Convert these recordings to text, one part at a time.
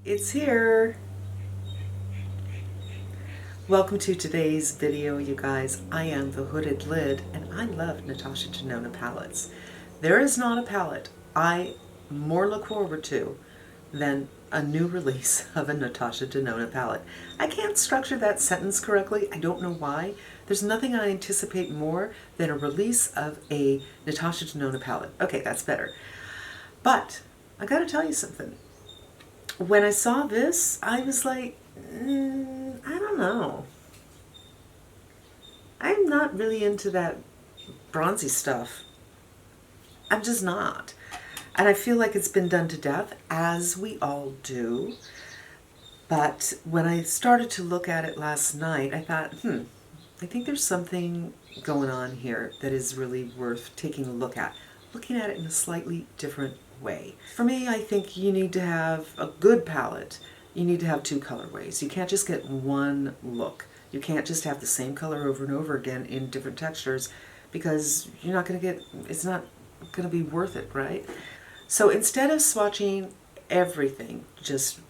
It's here. Welcome to today's video, you guys. I am the Hooded Lid, and I love Natasha Denona palettes. There is not a palette I more look forward to than a new release of a Natasha Denona palette. I can't structure that sentence correctly. I don't know why. There's nothing I anticipate more than a release of a Natasha Denona palette. Okay, that's better. But I gotta tell you something. When I saw this, I was like, I don't know. I'm not really into that bronzy stuff. I'm just not. And I feel like it's been done to death, as we all do. But when I started to look at it last night, I thought, I think there's something going on here that is really worth taking a look at. Looking at it in a slightly different way. For me, I think you need to have a good palette. You need to have two colorways. You can't just get one look. You can't just have the same color over and over again in different textures because you're not going to get, it's not going to be worth it, right? So instead of swatching everything, just,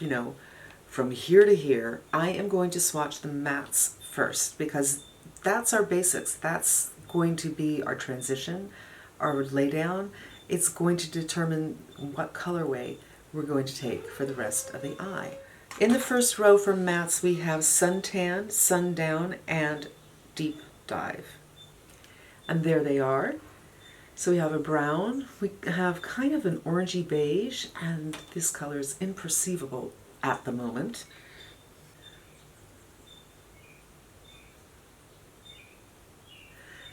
from here to here, I am going to swatch the mattes first because that's our basics. That's going to be our transition, our laydown. It's going to determine what colorway we're going to take for the rest of the eye. In the first row for mattes, we have Suntan, Sundown, and Deep Dive. And there they are. So we have a brown, we have kind of an orangey beige, and this color is imperceivable at the moment.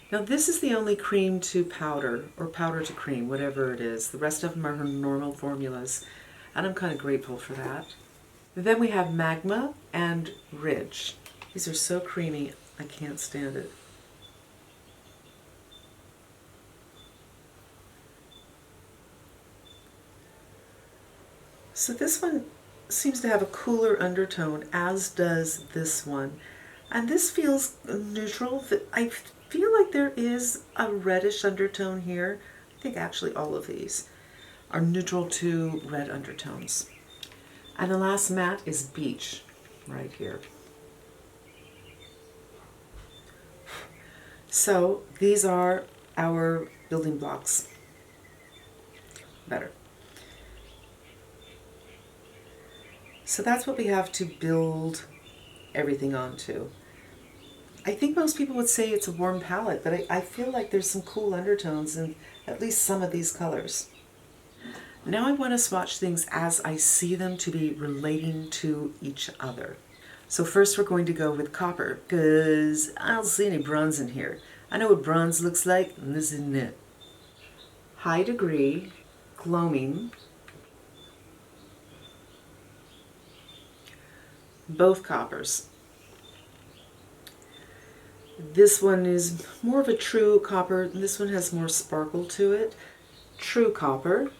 Now this is the only cream to powder, or powder to cream, whatever it is. The rest of them are her normal formulas, and I'm kind of grateful for that. Then we have Magma and Ridge. These are so creamy, I can't stand it. So this one seems to have a cooler undertone, as does this one. And this feels neutral. I feel like there is a reddish undertone here. I think actually all of these are neutral to red undertones. And the last matte is Beach, right here. So these are our building blocks. Better. So that's what we have to build everything onto. I think most people would say it's a warm palette, but I feel like there's some cool undertones in at least some of these colors. Now I want to swatch things as I see them to be relating to each other. So first we're going to go with copper, because I don't see any bronze in here. I know what bronze looks like, and this isn't it. High Degree, Gloaming, both coppers. This one is more of a true copper. This one has more sparkle to it. True copper.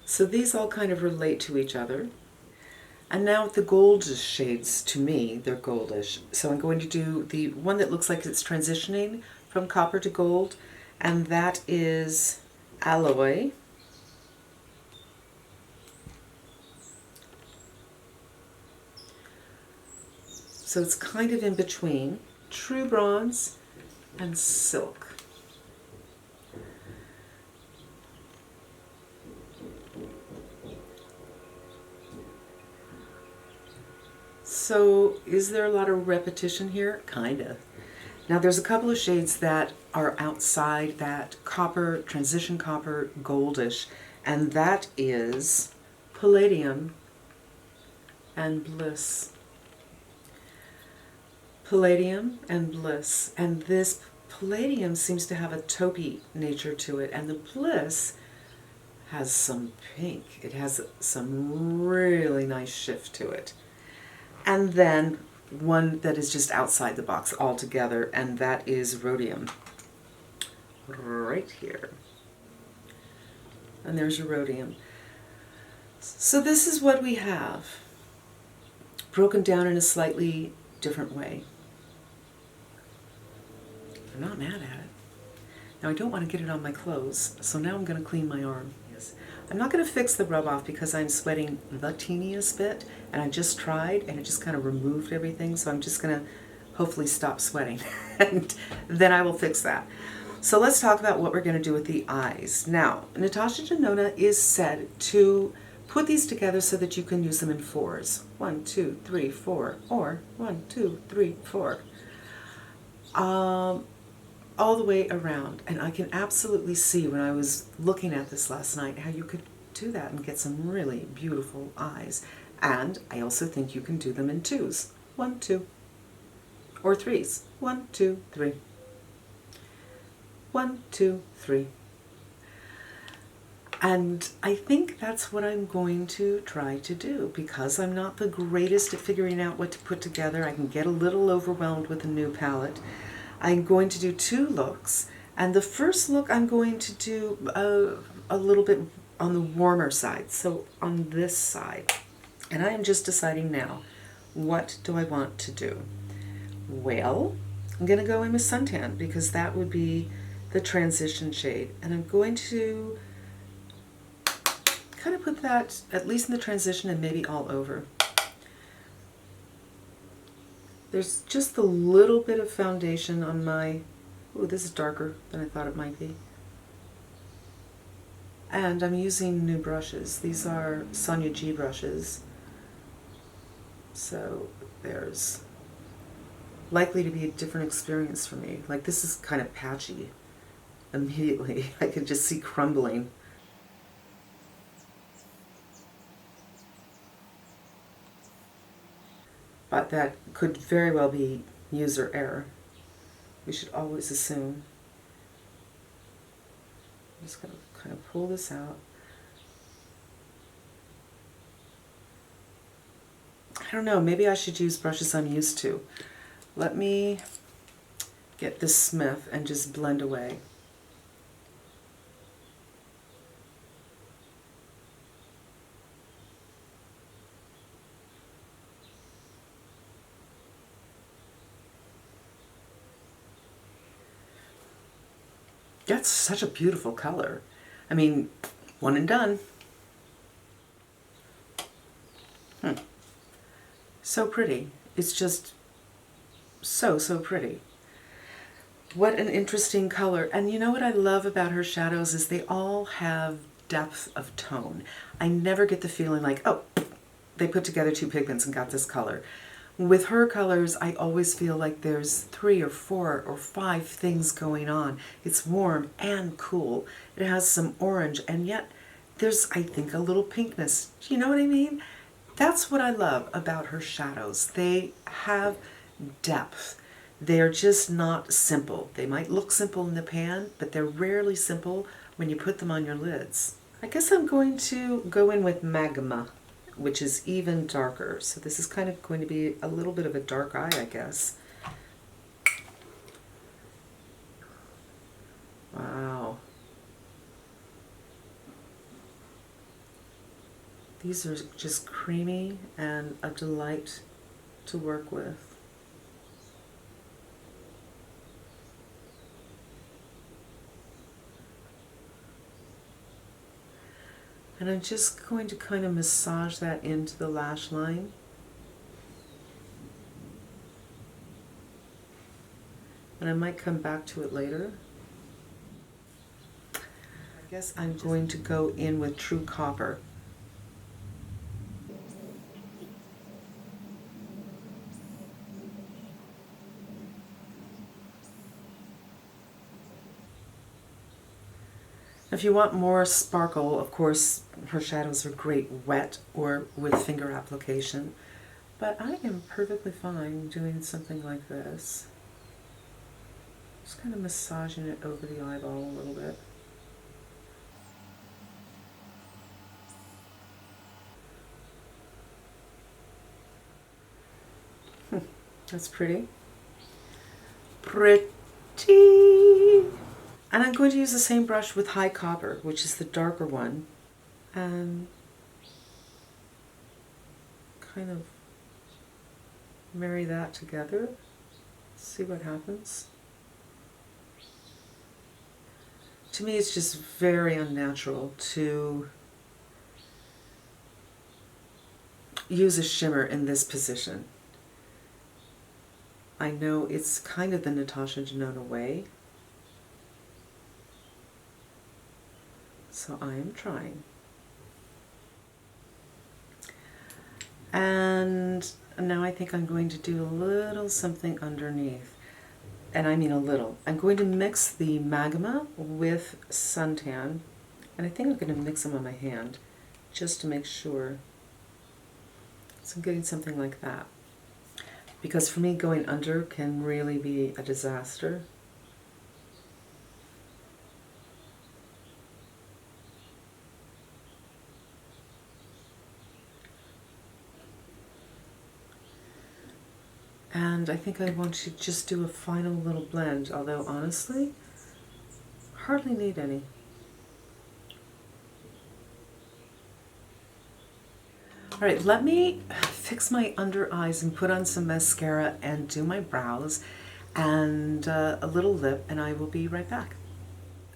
So these all kind of relate to each other. And now the goldish shades, to me, they're goldish. So I'm going to do the one that looks like it's transitioning from copper to gold, and that is Alloy. So it's kind of in between True Bronze and Silk. So is there a lot of repetition here? Kinda. Now there's a couple of shades that are outside that copper, transition copper, goldish, and that is Palladium and Bliss. Palladium and Bliss, and this Palladium seems to have a taupey nature to it, and the Bliss has some pink. It has some really nice shift to it. And then one that is just outside the box altogether, and that is Rhodium, right here. And there's your Rhodium. So this is what we have, broken down in a slightly different way. I'm not mad at it. Now I don't want to get it on my clothes, so now I'm going to clean my arm. Yes. I'm not going to fix the rub off because I'm sweating the teeniest bit, and I just tried and it just kind of removed everything, so I'm just going to hopefully stop sweating and then I will fix that. So let's talk about what we're going to do with the eyes. Now, Natasha Denona is said to put these together so that you can use them in fours. 1, 2, 3, 4, or 1, 2, 3, 4. All the way around. And I can absolutely see when I was looking at this last night how you could do that and get some really beautiful eyes. And I also think you can do them in twos. 1, 2. Or threes. 1, 2, 3. 1, 2, 3. And I think that's what I'm going to try to do, because I'm not the greatest at figuring out what to put together. I can get a little overwhelmed with a new palette. I'm going to do 2 looks, and the first look I'm going to do a little bit on the warmer side, so on this side. And I am just deciding now, what do I want to do? Well, I'm going to go in with Suntan because that would be the transition shade, and I'm going to kind of put that at least in the transition and maybe all over. There's just a little bit of foundation on my, ooh, this is darker than I thought it might be. And I'm using new brushes. These are Sonia G brushes. So there's likely to be a different experience for me. Like, this is kind of patchy immediately. I can just see crumbling. But that could very well be user error. We should always assume. I'm just going to kind of pull this out. I don't know, maybe I should use brushes I'm used to. Let me get this Smith and just blend away. That's such a beautiful color. I mean, one and done. So pretty. It's just so, so pretty. What an interesting color. And you know what I love about her shadows is they all have depth of tone. I never get the feeling like, oh, they put together 2 pigments and got this color. With her colors, I always feel like there's 3 or 4 or 5 things going on. It's warm and cool. It has some orange, and yet there's, I think, a little pinkness. Do you know what I mean? That's what I love about her shadows. They have depth. They're just not simple. They might look simple in the pan, but they're rarely simple when you put them on your lids. I guess I'm going to go in with Magma, which is even darker. So this is kind of going to be a little bit of a dark eye, I guess. Wow. These are just creamy and a delight to work with. And I'm just going to kind of massage that into the lash line. And I might come back to it later. I guess I'm going to go in with True Copper. If you want more sparkle, of course, her shadows are great wet or with finger application, but I am perfectly fine doing something like this. Just kind of massaging it over the eyeball a little bit. That's pretty. Pretty. And I'm going to use the same brush with High Copper, which is the darker one, and kind of marry that together. See what happens. To me, it's just very unnatural to use a shimmer in this position. I know it's kind of the Natasha Denona way, so I am trying. And now I think I'm going to do a little something underneath. And I mean a little. I'm going to mix the Magma with Suntan. And I think I'm going to mix them on my hand just to make sure. So I'm getting something like that. Because for me, going under can really be a disaster. And I think I want to just do a final little blend, although honestly, hardly need any. All right, let me fix my under eyes and put on some mascara and do my brows and a little lip, and I will be right back.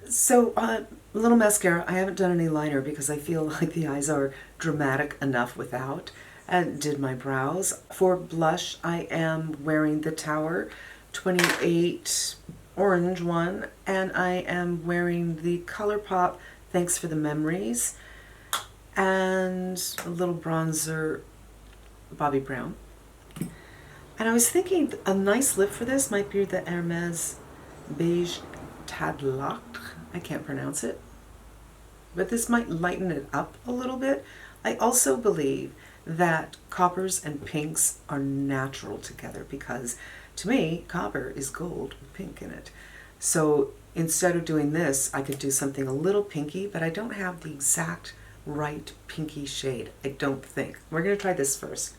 So, a little mascara. I haven't done any liner because I feel like the eyes are dramatic enough without. And did my brows. For blush, I am wearing the Tower 28 orange one, and I am wearing the ColourPop Thanks for the Memories, and a little bronzer, Bobbi Brown. And I was thinking a nice lip for this might be the Hermes Beige Tadlock. I can't pronounce it, but this might lighten it up a little bit. I also believe that coppers and pinks are natural together because to me, copper is gold with pink in it. So instead of doing this, I could do something a little pinky, but I don't have the exact right pinky shade, I don't think. We're going to try this first.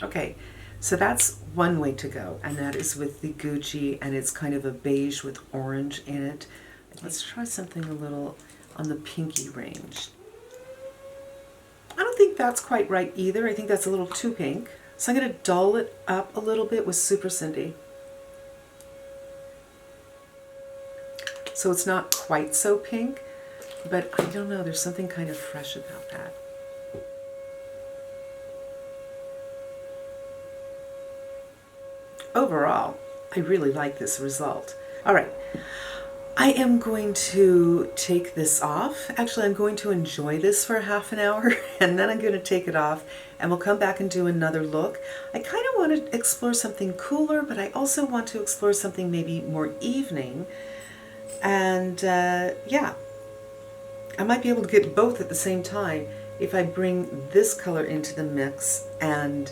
Okay, so that's one way to go, and that is with the Gucci, and it's kind of a beige with orange in it. Let's try something a little on the pinky range. I don't think that's quite right either. I think that's a little too pink. So I'm going to dull it up a little bit with Super Cindy. So it's not quite so pink, but I don't know, there's something kind of fresh about that. Overall, I really like this result. All right, I am going to take this off. Actually, I'm going to enjoy this for half an hour and then I'm going to take it off and we'll come back and do another look. I kind of want to explore something cooler, but I also want to explore something maybe more evening. And yeah, I might be able to get both at the same time if I bring this color into the mix and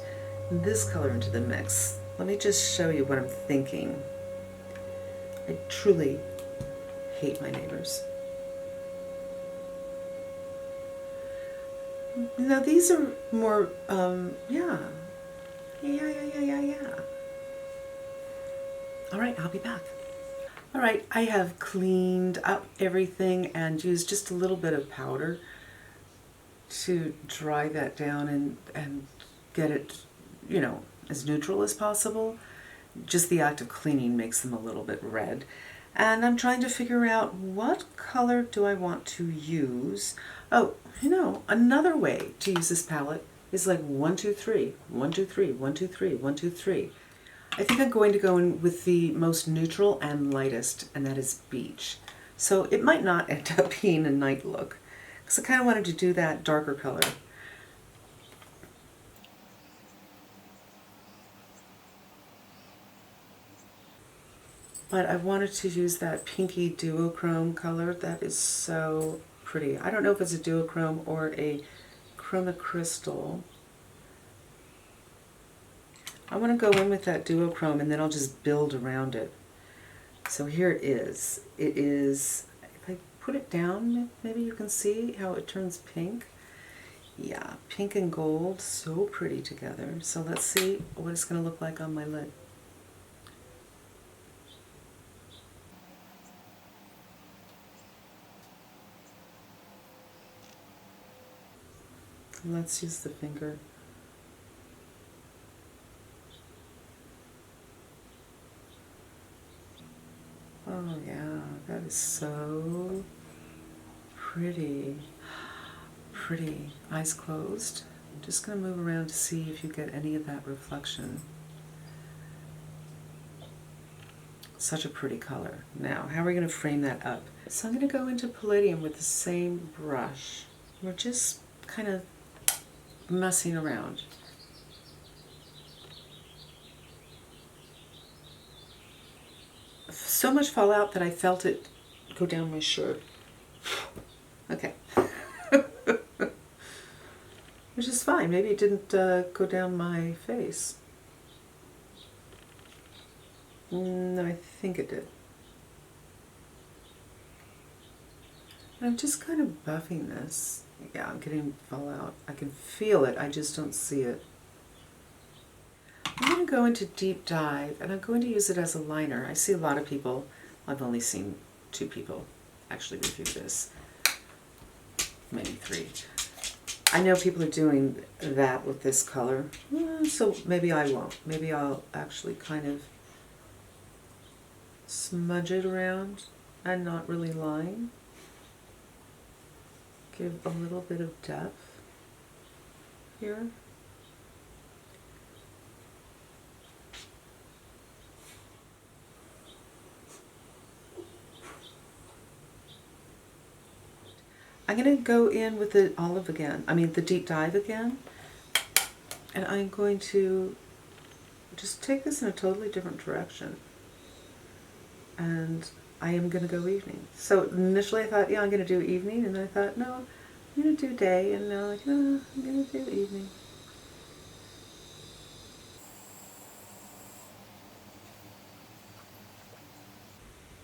this color into the mix. Let me just show you what I'm thinking. I truly hate my neighbors. Now these are more, yeah. All right, I'll be back. All right, I have cleaned up everything and used just a little bit of powder to dry that down and get it, you know, as neutral as possible. Just the act of cleaning makes them a little bit red. And I'm trying to figure out what color do I want to use. Oh, you know, another way to use this palette is like 1, 2, 3, 1, 2, 3, 1, 2, 3, 1, 2, 3. I think I'm going to go in with the most neutral and lightest, and that is beach. So it might not end up being a night look, because I kind of wanted to do that darker color. But I wanted to use that pinky duochrome color. That is so pretty. I don't know if it's a duochrome or a chroma crystal. I want to go in with that duochrome and then I'll just build around it. So here it is. It is, if I put it down, maybe you can see how it turns pink. Yeah, pink and gold, so pretty together. So let's see what it's going to look like on my lid. Let's use the finger. Oh yeah, that is so pretty. Pretty. Eyes closed. I'm just going to move around to see if you get any of that reflection. Such a pretty color. Now, how are we going to frame that up? So I'm going to go into Palladium with the same brush. We're just kind of messing around. So much fallout that I felt it go down my shirt. Okay. Which is fine. Maybe it didn't go down my face. No, I think it did. I'm just kind of buffing this. Yeah, I'm getting fallout. I can feel it, I just don't see it. I'm going to go into Deep Dive, and I'm going to use it as a liner. I see a lot of people, I've only seen 2 people actually review this. Maybe 3. I know people are doing that with this color, so maybe I won't. Maybe I'll actually kind of smudge it around and not really line. Give a little bit of depth here. I'm going to go in with the olive again, the Deep Dive again, and I'm going to just take this in a totally different direction. And I am going to go evening. So initially I thought, yeah, I'm going to do evening, and then I thought, no, I'm going to do day, and now like, no, I'm going to do evening.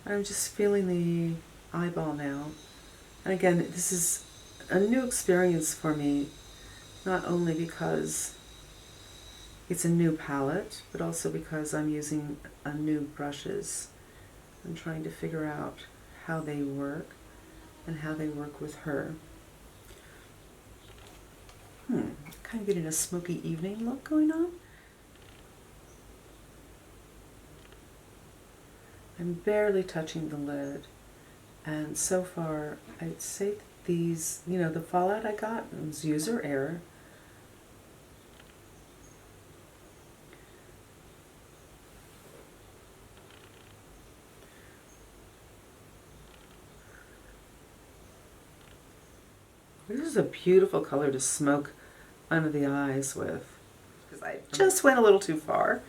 I'm just feeling the eyeball now. And again, this is a new experience for me, not only because it's a new palette, but also because I'm using new brushes. I'm trying to figure out how they work and how they work with her. Kind of getting a smoky evening look going on. I'm barely touching the lid, and so far I'd say that these, the fallout I got was user error. This is a beautiful color to smoke under the eyes with, because I just went a little too far.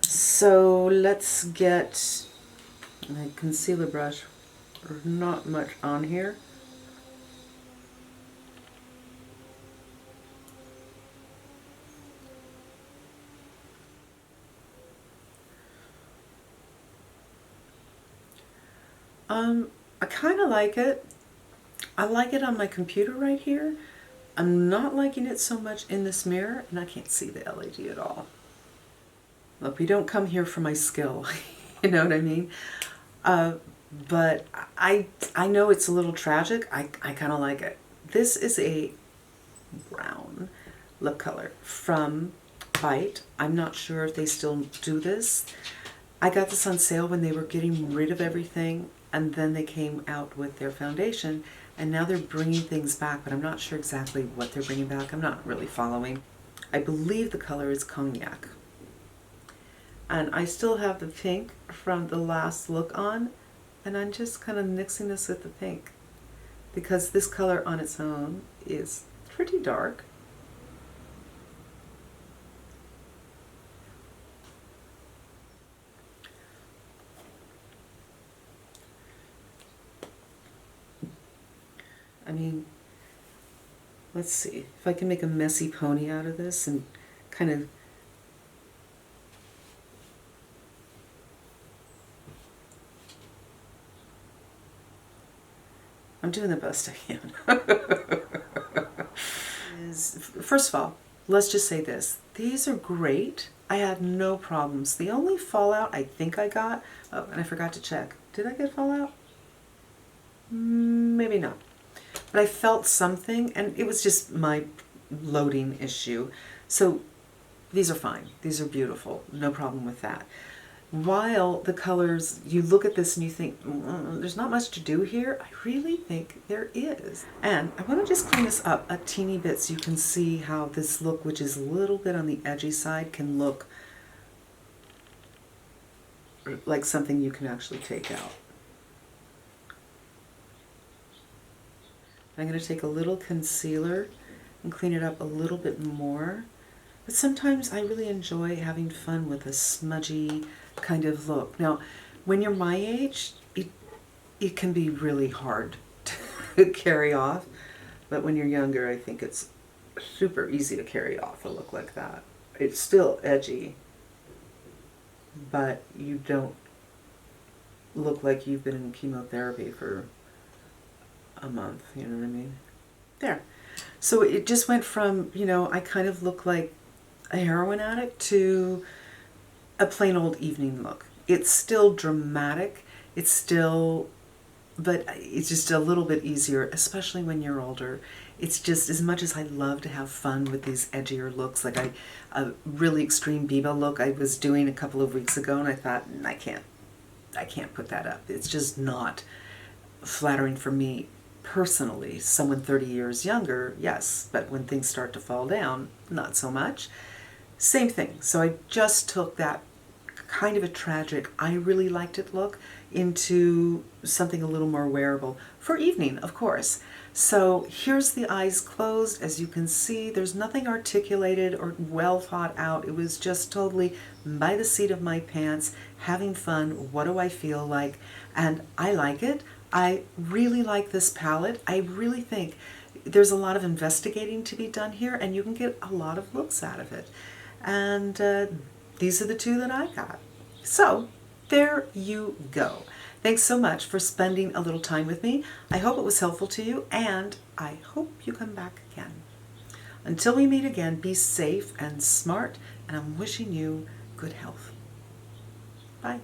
So let's get my concealer brush. There's not much on here. I kind of like it. I like it on my computer right here. I'm not liking it so much in this mirror, and I can't see the LED at all. Look, you don't come here for my skill, you know what I mean? But I know it's a little tragic. I kind of like it. This is a brown lip color from Bite. I'm not sure if they still do this. I got this on sale when they were getting rid of everything, and then they came out with their foundation, and now they're bringing things back, but I'm not sure exactly what they're bringing back. I'm not really following. I believe the color is Cognac. And I still have the pink from the last look on, and I'm just kind of mixing this with the pink, because this color on its own is pretty dark. Let's see if I can make a messy pony out of this and kind of I'm doing the best I can. First of all, let's just say this. These are great. I had no problems. The only fallout I think I got, oh, and I forgot to check. Did I get fallout? Maybe not. But I felt something, and it was just my loading issue. So these are fine. These are beautiful. No problem with that. while the colors, you look at this and you think, there's not much to do here, I really think there is. And I want to just clean this up a teeny bit so you can see how this look, which is a little bit on the edgy side, can look like something you can actually take out. I'm going to take a little concealer and clean it up a little bit more. But sometimes I really enjoy having fun with a smudgy kind of look. Now, when you're my age, it can be really hard to carry off. But when you're younger, I think it's super easy to carry off a look like that. It's still edgy, but you don't look like you've been in chemotherapy for a month, you know what I mean? There. So it just went from, you know, I kind of look like a heroin addict to a plain old evening look. It's still dramatic. It's still, but it's just a little bit easier, especially when you're older. It's just, as much as I love to have fun with these edgier looks, like a really extreme Biba look I was doing a couple of weeks ago, and I thought, I can't put that up. It's just not flattering for me personally. Someone 30 years younger, yes, but when things start to fall down, not so much. Same thing. So I just took that kind of a tragic, I really liked it look into something a little more wearable for evening, of course. So here's the eyes closed. As you can see, there's nothing articulated or well thought out. It was just totally by the seat of my pants, having fun. What do I feel like? And I like it. I really like this palette. I really think there's a lot of investigating to be done here, and you can get a lot of looks out of it. And these are the two that I got. So there you go. Thanks so much for spending a little time with me. I hope it was helpful to you, and I hope you come back again. Until we meet again, be safe and smart, and I'm wishing you good health. Bye.